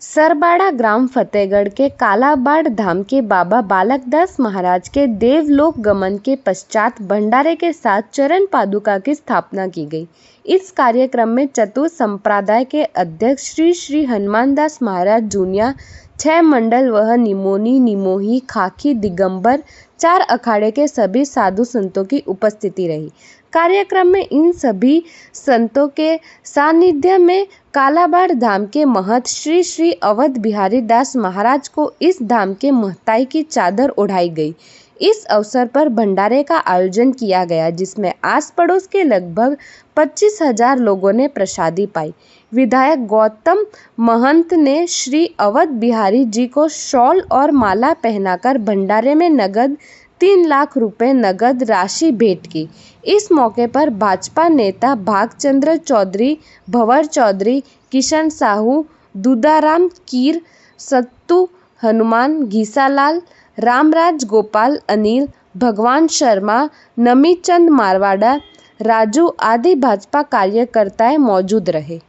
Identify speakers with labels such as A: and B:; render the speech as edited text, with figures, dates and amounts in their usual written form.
A: सरबाड़ा ग्राम फतेहगढ़ के कालाबाड़ धाम के बाबा बालकदास महाराज के देवलोक गमन के पश्चात भंडारे के साथ चरण पादुका की स्थापना की गई। इस कार्यक्रम में चतुर संप्रदाय के अध्यक्ष श्री श्री हनुमानदास महाराज जूनिया, 6 मंडल वह निमोनी, निमोही, खाकी, दिगंबर, 4 अखाड़े के सभी साधु संतों की उपस्थिति रही। कार्यक्रम में इन सभी संतों के सानिध्य में कालाबाड़ धाम के महंत श्री श्री अवध बिहारी दास महाराज को इस धाम के महताई की चादर ओढ़ाई गई। इस अवसर पर भंडारे का आयोजन किया गया, जिसमें आस पड़ोस के लगभग 25,000 लोगों ने प्रसादी पाई। विधायक गौतम महंत ने श्री अवध बिहारी जी को शॉल और माला पहनाकर भंडारे में नगद 3 लाख रुपए नगद राशि भेंट की। इस मौके पर भाजपा नेता भागचंद्र चौधरी, भंवर चौधरी, किशन साहू, दूधाराम कीर, सत्तू हनुमान, घीसालाल, रामराज गोपाल, अनिल, भगवान शर्मा, नमीचंद मारवाड़ा, राजू आदि भाजपा कार्यकर्ताएं मौजूद रहे।